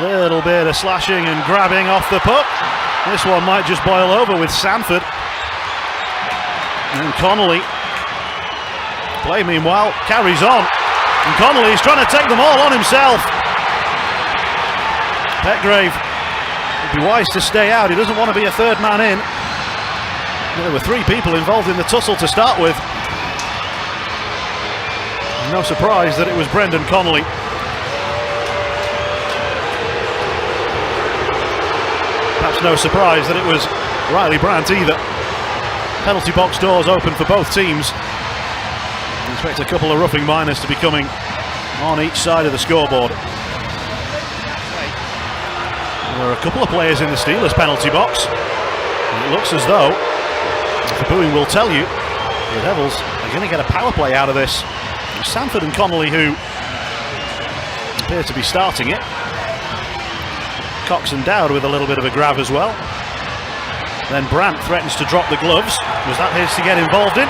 Little bit of slashing and grabbing off the puck. This one might just boil over with Sanford. And Connolly. Play meanwhile carries on. And Connolly's trying to take them all on himself. Petgrave would be wise to stay out. He doesn't want to be a third man in. There were 3 people involved in the tussle to start with. No surprise that it was Brendan Connolly. Perhaps no surprise that it was Riley Brandt either. Penalty box doors open for both teams. I expect a couple of roughing minors to be coming on each side of the scoreboard. There are a couple of players in the Steelers penalty box. And it looks as though, the booing will tell you, the Devils are going to get a power play out of this. Sanford and Connolly who appear to be starting it. Cox and Dowd with a little bit of a grab as well. Then Brandt threatens to drop the gloves. Was that his to get involved in?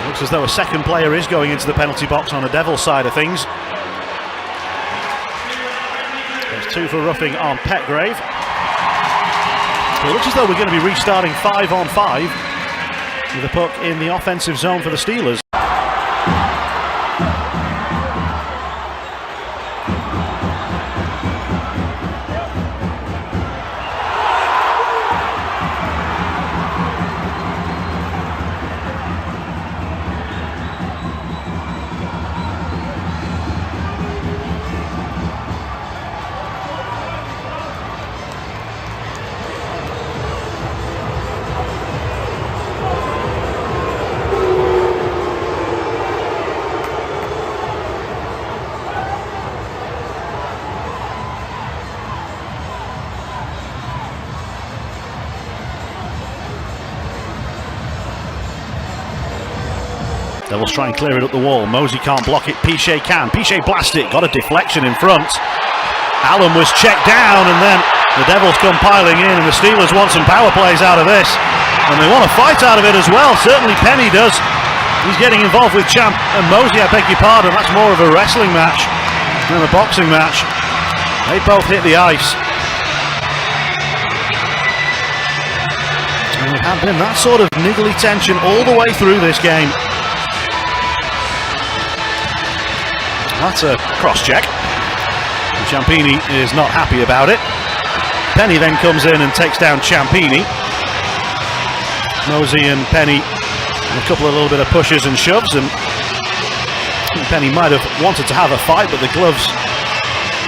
Looks as though a second player is going into the penalty box on the Devils side of things. There's 2 for roughing on Petgrave. So it looks as though we're going to be restarting 5-on-5 with the puck in the offensive zone for the Steelers. Devils try and clear it up the wall. Mosey can't block it. Pichet can. Pichet blast it. Got a deflection in front. Allen was checked down, and then the Devils come piling in, and the Steelers want some power plays out of this. And they want a fight out of it as well. Certainly Penny does. He's getting involved with Champ and Mosey, I beg your pardon. That's more of a wrestling match than a boxing match. They both hit the ice. And there have been that sort of niggly tension all the way through this game. That's a cross-check. Ciampini is not happy about it. Penny then comes in and takes down Ciampini. Mosey and Penny, a couple of little bit of pushes and shoves, and Penny might have wanted to have a fight, but the gloves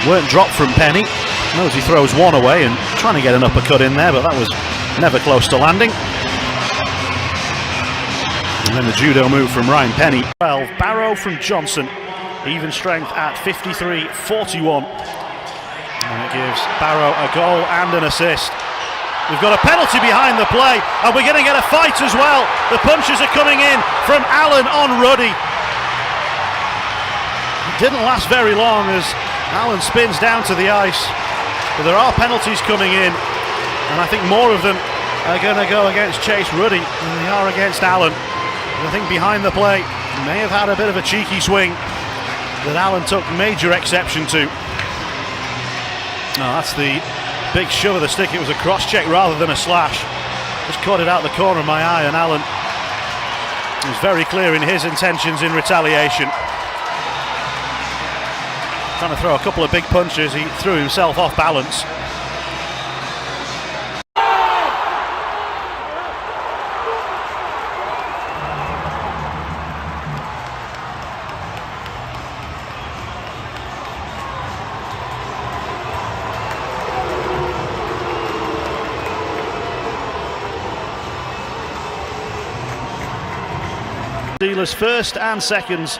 weren't dropped from Penny. Mosey throws one away and trying to get an uppercut in there, but that was never close to landing. And then the judo move from Ryan Penny. 12, Barrow from Johnson. Even strength at 53-41. And it gives Barrow a goal and an assist. We've got a penalty behind the play, and we're going to get a fight as well. The punches are coming in from Allen on Ruddy. It didn't last very long as Allen spins down to the ice. But there are penalties coming in, and I think more of them are going to go against Chase Ruddy than they are against Allen. And I think behind the play, he may have had a bit of a cheeky swing that Allen took major exception to. No, that's the big shove of the stick. It was a cross-check rather than a slash. Just caught it out the corner of my eye, and Allen was very clear in his intentions in retaliation. Trying to throw a couple of big punches, he threw himself off balance. Steelers first and seconds,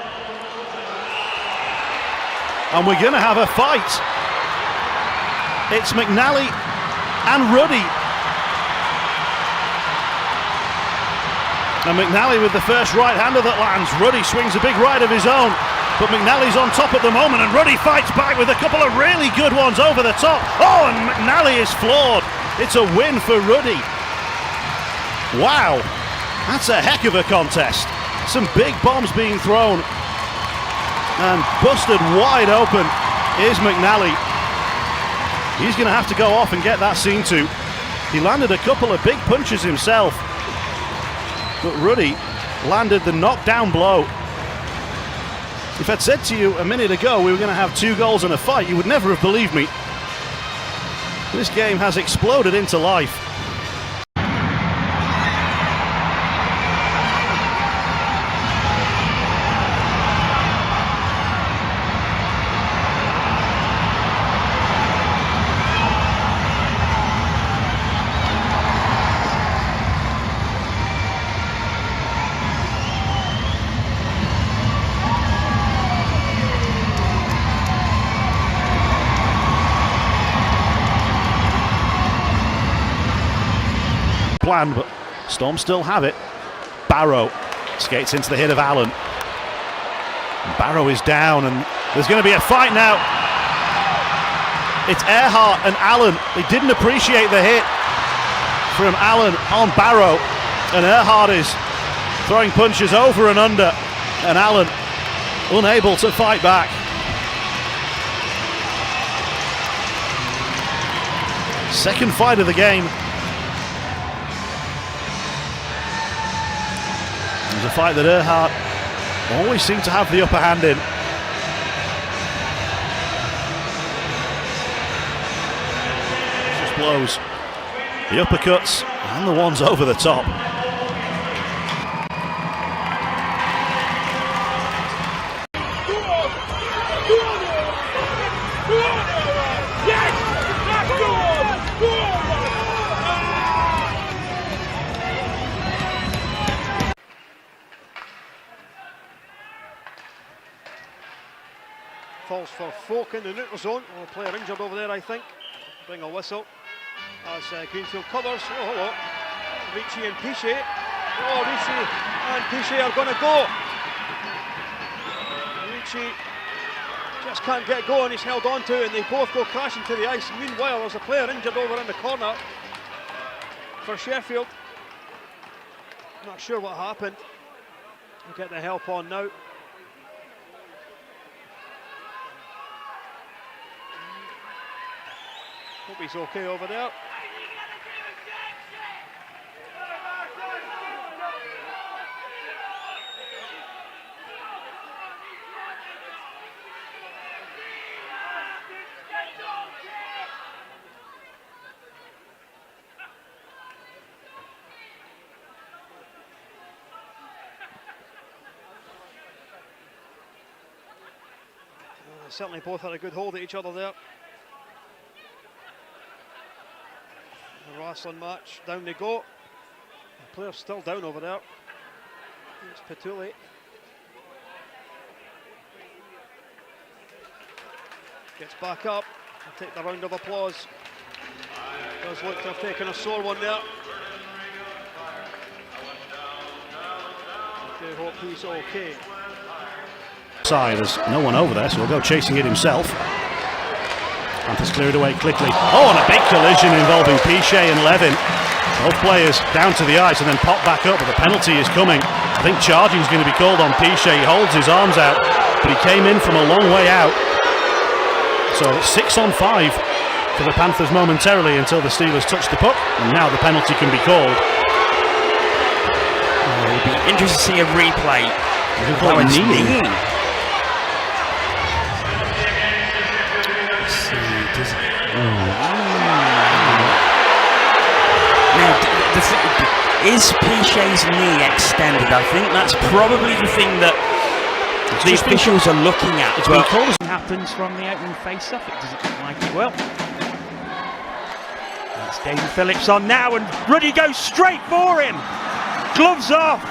and we're going to have a fight. It's McNally and Ruddy, and McNally with the first right-hander that lands. Ruddy swings a big right of his own, but McNally's on top at the moment, and Ruddy fights back with a couple of really good ones over the top. Oh, and McNally is floored. It's a win for Ruddy. Wow, that's a heck of a contest. Some big bombs being thrown And busted wide open is McNally. He's going to have to go off and get that seen to. He landed a couple of big punches himself, but Ruddy landed the knockdown blow. If I'd said to you a minute ago we were going to have 2 goals in a fight, you would never have believed me. This game has exploded into life. Plan, but Storm still have it. Barrow skates into the hit of Allen. Barrow is down, and there's going to be a fight now. It's Earhart and Allen. They didn't appreciate the hit from Allen on Barrow, and Earhart is throwing punches over and under, and Allen unable to fight back. Second fight of the game. It was a fight that Earhart always seemed to have the upper hand in. Just blows, the uppercuts and the ones over the top. Falls for Folk in the neutral zone. A player injured over there, I think. Bring a whistle as Greenfield covers. Oh, hello. Ricci and Pichet. Oh, Ricci and Pichet are going to go. Ricci just can't get going. He's held on to, and they both go crashing to the ice. Meanwhile, there's a player injured over in the corner for Sheffield. Not sure what happened. We'll get the help on now. Hope he's okay over there. Certainly both had a good hold at each other there. The wrestling match, down they go. The player's still down over there. It's Petulli. Gets back up. I'll take the round of applause. Does look to have taken a sore one there. I hope he's okay. Side, there's no one over there, so he'll go chasing it himself. Panthers clear it away quickly. Oh, and a big collision involving Pichet and Levin. Both players down to the ice and then pop back up, but the penalty is coming. I think charging is going to be called on Pichet. He holds his arms out, but he came in from a long way out. So it's 6 on 5 for the Panthers momentarily until the Steelers touch the puck, and now the penalty can be called. Oh, it'll be interesting to see a replay. Kneeing. Now, is Pichet's knee extended? I think that's probably the thing that the officials are looking at. It's been called. Happens from the opening face-off. It doesn't look like it will. It's David Phillips on now, and Ruddy goes straight for him. Gloves off.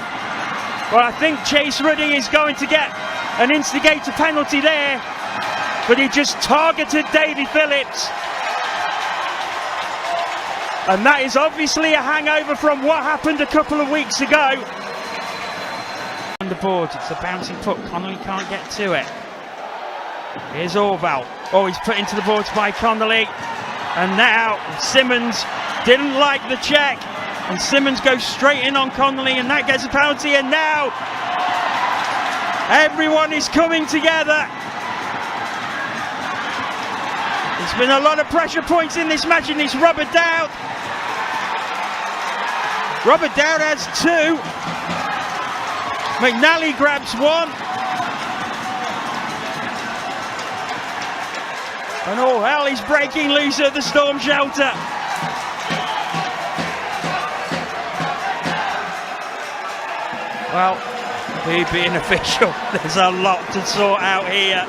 Well, I think Chase Ruddy is going to get an instigator penalty there, but he just targeted David Phillips. And that is obviously a hangover from what happened a couple of weeks ago. On the board, it's a bouncing puck. Connolly can't get to it. Here's Orval. Oh, he's put into the boards by Connolly. And now Simmons didn't like the check. And Simmons goes straight in on Connolly, and that gets a penalty. And now Everyone is coming together. There's been a lot of pressure points in this match, and it's Robert Dowd. Robert Dowd has 2. McNally grabs 1. And all hell is breaking loose at the storm shelter. Well, he being official, there's a lot to sort out here.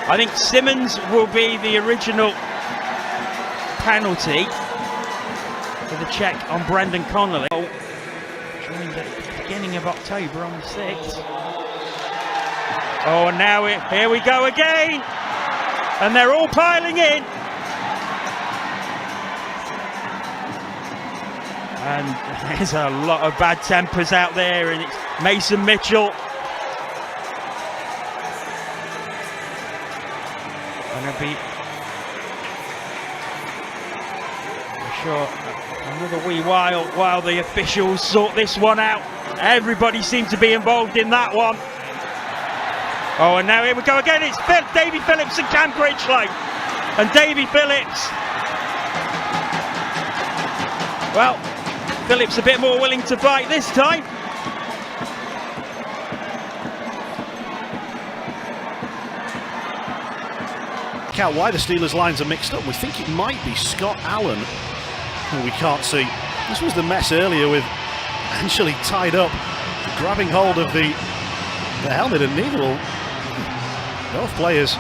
I think Simmons will be the original penalty for the check on Brendan Connolly. Joined at the beginning of October on the 6th. Oh, and now here we go again. And they're all piling in. And there's a lot of bad tempers out there, and it's Mason Mitchell. And it'll be, I'm sure, another wee while the officials sort this one out. Everybody seems to be involved in that one. Oh, and now here we go again. It's Davy Phillips and Cam Critchlow. And Davy Phillips. Well, Phillips a bit more willing to fight this time. Look out why the Steelers lines are mixed up. We think it might be Scott Allen, who we can't see. This was the mess earlier with Anshali tied up, grabbing hold of the helmet, and neither will. Both players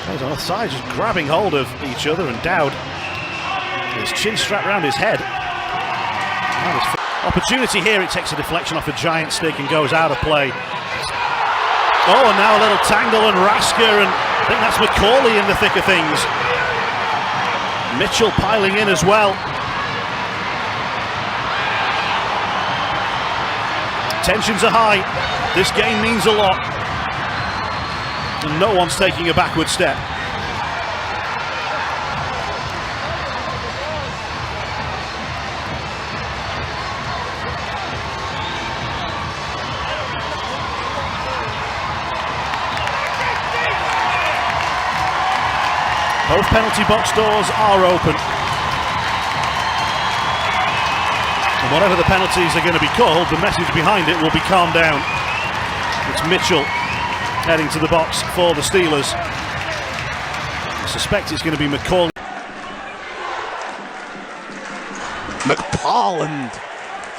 on both sides just grabbing hold of each other, and Dowd, his chin strapped around his head. Opportunity here, it takes a deflection off a giant stick and goes out of play. Oh, and now a little tangle and Rasker, and I think that's McCauley in the thick of things. Mitchell piling in as well. Tensions are high. This game means a lot. And no one's taking a backward step. Both penalty box doors are open. And whatever the penalties are going to be called, the message behind it will be calm down. It's Mitchell heading to the box for the Steelers. I suspect it's going to be McCauley. McParland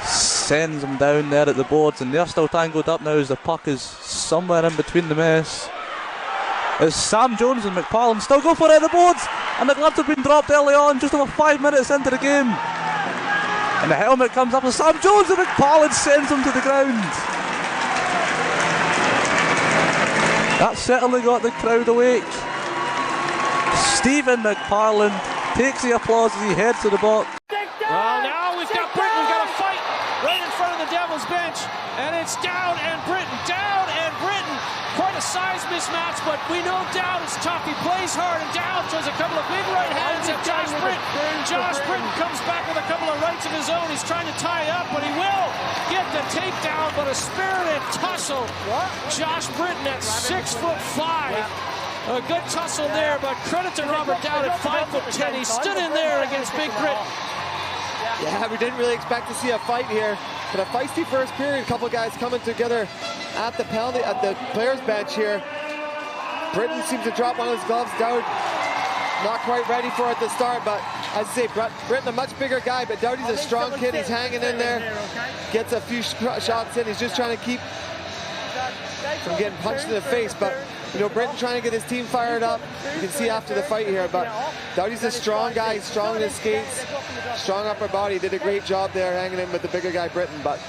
sends them down there at the boards, and they're still tangled up now as the puck is somewhere in between the mess. As Sam Jones and McParland still go for it at the boards, and the gloves have been dropped early on, just over 5 minutes into the game. And the helmet comes up as Sam Jones, and McParland sends them to the ground. That certainly got the crowd awake. Stephen McParland takes the applause as he heads to the box. Well, now we've got Britton, got a fight right in front of the Devils bench, and it's Dowd and Britton, Dowd and Britton. Quite a size mismatch, but we know Dowd is tough. He plays hard, and Dowd throws a couple of big right hands at Josh Britton. Josh Britton comes back with a couple of rights of his own. He's trying to tie it up, but he will get the takedown, but a spirited tussle. Josh Britton at 6'5". A good tussle there, but credit to Robert Dowd at 5'10". He stood in there against Big Britton. Yeah, we didn't really expect to see a fight here, but a feisty first period. A couple of guys coming together at the penalty, at the players' bench here. Britton seems to drop one of his gloves. Dowd not quite ready for it to start, but as I say, Britton a much bigger guy, but Dowdy's a strong kid. He's hanging in there, gets a few shots in. He's just trying to keep from getting punched in the face, but you know, Britton trying to get his team fired up. You can see after the fight here, but Dowdy's a strong guy. He's strong in his skates, strong upper body. Did a great job there hanging in with the bigger guy, Britton, but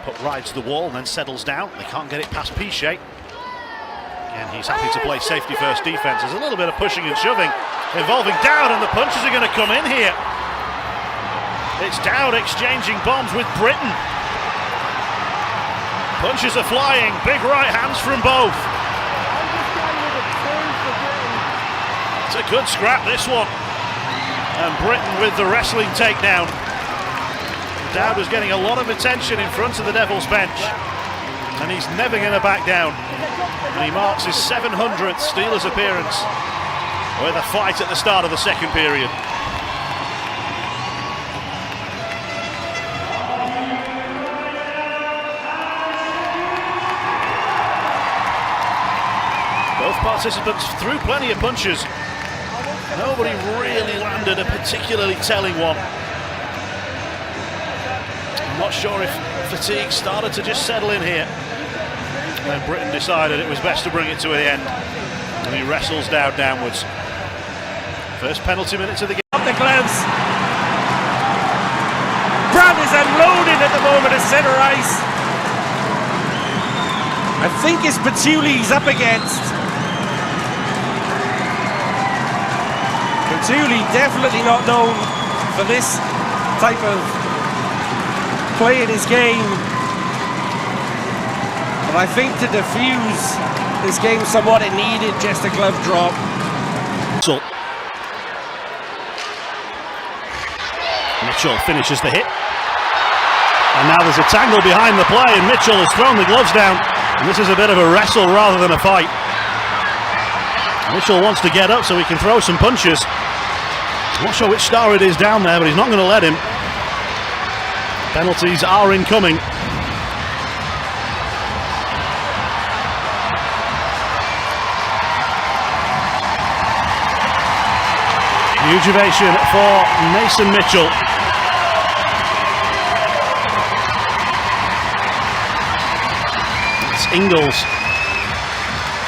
Puck rides the wall and then settles down. They can't get it past Pichet. And he's happy to play safety first defense. There's a little bit of pushing and shoving involving Dowd, and the punches are going to come in here. It's Dowd exchanging bombs with Britton. Punches are flying, big right hands from both. It's a good scrap, this one. And Britton with the wrestling takedown. Dowd was getting a lot of attention in front of the Devils bench, and he's never going to back down. And he marks his 700th Steelers appearance with a fight at the start of the second period. Both participants threw plenty of punches. Nobody really landed a particularly telling one. I'm not sure if fatigue started to just settle in here. And then Britain decided it was best to bring it to an end. And he wrestles Dowd downwards. First penalty minutes of the game. Up the gloves. Brad is unloaded at the moment at centre ice. I think it's Patchouli he's up against. Patchouli definitely not known for this type of play in his game. But I think to diffuse this game somewhat, it needed just a glove drop. Mitchell finishes the hit. And now there's a tangle behind the play, and Mitchell has thrown the gloves down. And this is a bit of a wrestle rather than a fight. Mitchell wants to get up so he can throw some punches. I'm not sure which star it is down there, but he's not going to let him. Penalties are incoming. Huge ovation for Mason Mitchell. It's Ingles.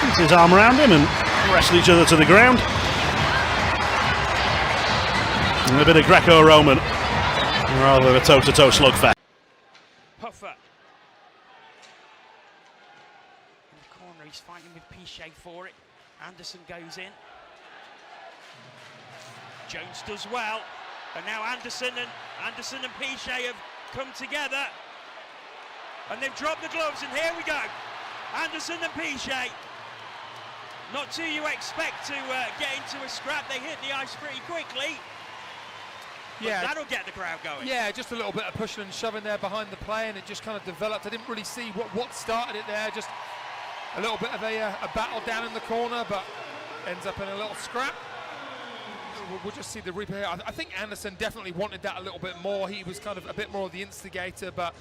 Puts his arm around him and wrestle each other to the ground. And a bit of Greco-Roman rather than a toe-to-toe slugfest. Puffer. In the corner, he's fighting with Pichet for it. Anderson goes in. Jones does well, and now Anderson and Pichet have come together, and they've dropped the gloves, and here we go. Anderson and Pichet. Not who you expect to get into a scrap. They hit the ice pretty quickly. Yeah, that'll get the crowd going. Yeah, just a little bit of pushing and shoving there behind the play, and it just kind of developed. I didn't really see what started it there. Just a little bit of a battle down in the corner, but ends up in a little scrap. We'll just see the replay. I think Anderson definitely wanted that a little bit more. He was kind of a bit more of the instigator, but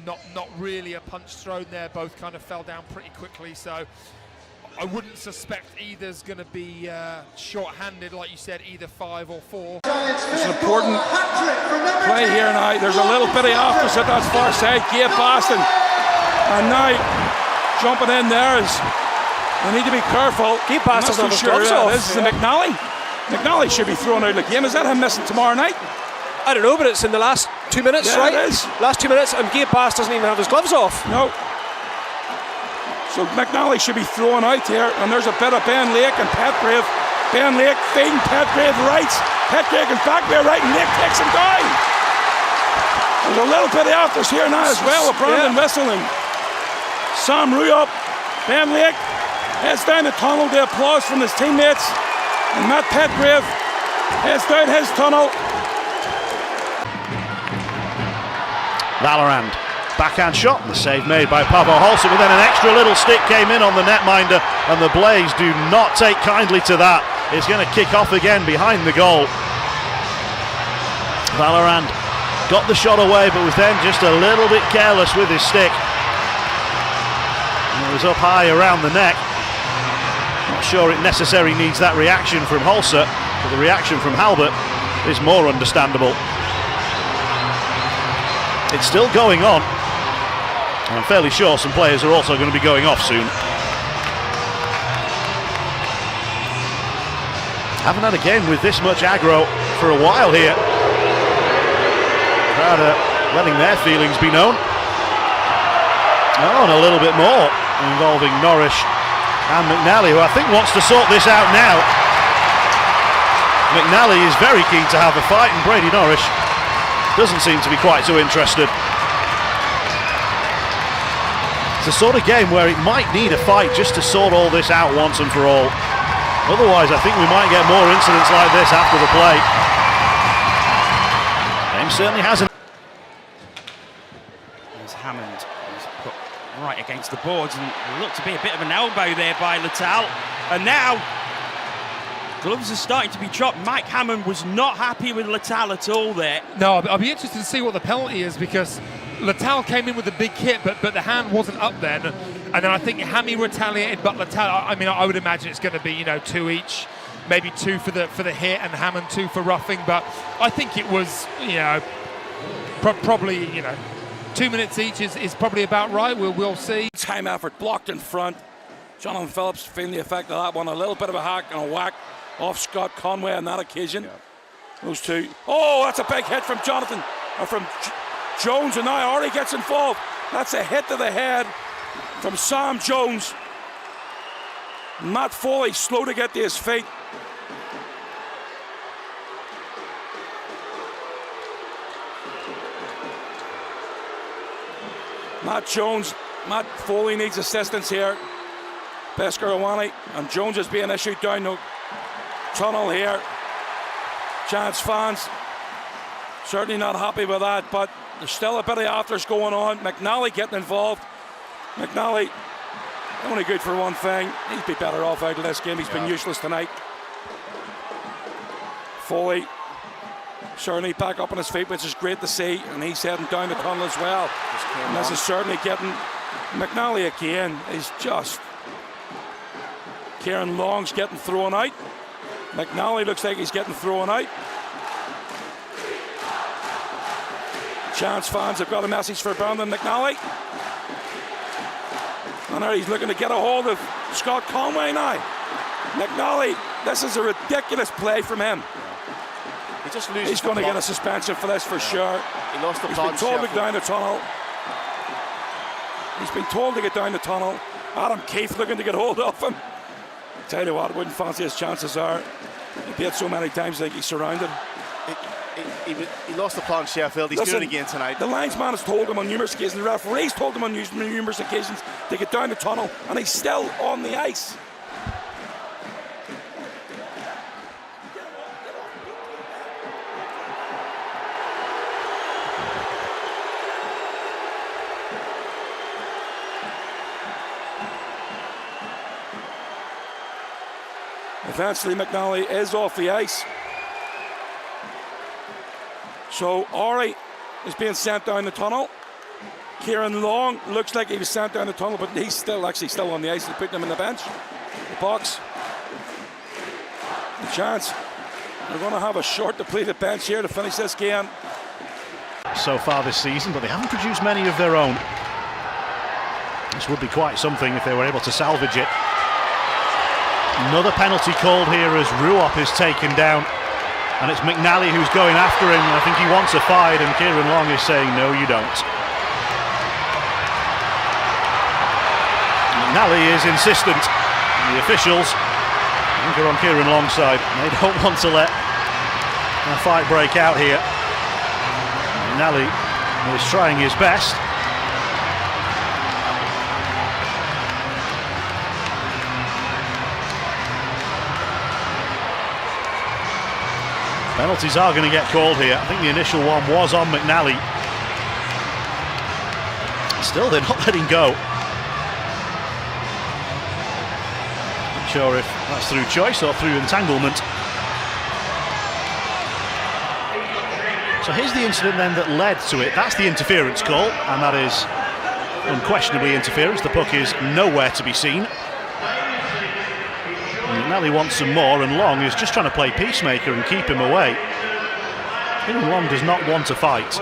not really a punch thrown there. Both kind of fell down pretty quickly, so I wouldn't suspect either's going to be short-handed, like you said, either 5 or 4. It's an important play here now. There's a little bit of opposite, that's far side. Gabe Boston, and now jumping in there is, they need to be careful. Gabe Boston's not sure this is a McNally. McNally should be thrown out of the game. Is that him missing tomorrow night? I don't know, but it's in the last 2 minutes, right? It is. Last 2 minutes, and Gabe Bass doesn't even have his gloves off. No. So McNally should be thrown out here, and there's a bit of Ben Lake and Petgrave. Ben Lake feeding Petgrave right. Petgrave and Backbear right, and Lake takes him down. There's a little bit of afters here now as well with Brandon Whistling. Sam Rue up. Ben Lake heads down the tunnel to applause from his teammates. And Matt Petgrave heads down his tunnel. Valorand, backhand shot, and the save made by Pavel Holzer, but then an extra little stick came in on the netminder, and the Blaze do not take kindly to that. It's going to kick off again behind the goal. Valorand got the shot away, but was then just a little bit careless with his stick. And it was up high around the neck. Not sure it necessarily needs that reaction from Holzer, but the reaction from Halbert is more understandable. It's still going on, and I'm fairly sure some players are also going to be going off soon. Haven't had a game with this much aggro for a while here. Crowd letting their feelings be known. Oh, and a little bit more involving Norrish and McNally, who I think wants to sort this out now. McNally is very keen to have a fight, and Brady Norrish doesn't seem to be quite so interested. It's a sort of game where it might need a fight just to sort all this out once and for all. Otherwise, I think we might get more incidents like this after the play. Game certainly hasn't. Hammond is put right against the boards, and it looked to be a bit of an elbow there by Littell. And now gloves are starting to be dropped. Mike Hammond was not happy with Littell at all there. No, I'll be interested to see what the penalty is, because Littell came in with a big hit, but the hand wasn't up then. And then I think Hammy retaliated, but Littell, I mean, I would imagine it's going to be, you know, 2 each, maybe 2 for the hit and Hammond 2 for roughing. But I think it was, you know, probably, you know, 2 minutes each is probably about right. We'll see. Time effort blocked in front. Jonathan Phillips feeling the effect of that one. A little bit of a hack and a whack off Scott Conway on that occasion. Yeah. Those two. Oh, that's a big hit from Jonathan, or from Jones, and now Ari gets involved. That's a hit to the head from Sam Jones. Matt Foley slow to get to his feet. Matt Foley needs assistance here. Beskarowani, and Jones is being issued down the tunnel here. Giants fans certainly not happy with that, but there's still a bit of afters going on. McNally getting involved. McNally only good for one thing. He'd be better off out of this game. He's been useless tonight. Foley certainly back up on his feet, which is great to see, and he's heading down the tunnel as well. And this is certainly getting McNally again. He's just Kieran Long's getting thrown out. McNally looks like he's getting thrown out. Giants fans have got a message for Brandon McNally. And now he's looking to get a hold of Scott Conway now. McNally, this is a ridiculous play from him. He just loses. He's going to get a suspension for this for sure. He lost the He's been told to get down the tunnel. He's been told to get down the tunnel. Adam Keefe looking to get hold of him. Tell you what, I wouldn't fancy his chances are. He played so many times, I think he's surrounded. He lost the plot in Sheffield. He's doing it again tonight. The linesman has told him on numerous occasions, the referees told him on numerous occasions to get down the tunnel, and he's still on the ice. Eventually McNally is off the ice. So Ori is being sent down the tunnel. Kieran Long looks like he was sent down the tunnel, but he's still on the ice. They're putting him in the bench, the box. The chance. They're going to have a short depleted bench here to finish this game. So far this season, but they haven't produced many of their own. This would be quite something if they were able to salvage it. Another penalty called here as Ruop is taken down, and it's McNally who's going after him. I think he wants a fight, and Kieran Long is saying no, you don't. McNally is insistent. The officials, I think, are on Kieran Long's side. They don't want to let a fight break out here. McNally is trying his best. Penalties are going to get called here. I think the initial one was on McNally. Still, they're not letting go. Not sure if that's through choice or through entanglement. So here's the incident then that led to it. That's the interference call, and that is unquestionably interference. The puck is nowhere to be seen. McNally wants some more, and Long is just trying to play peacemaker and keep him away. Kieran Long does not want to fight.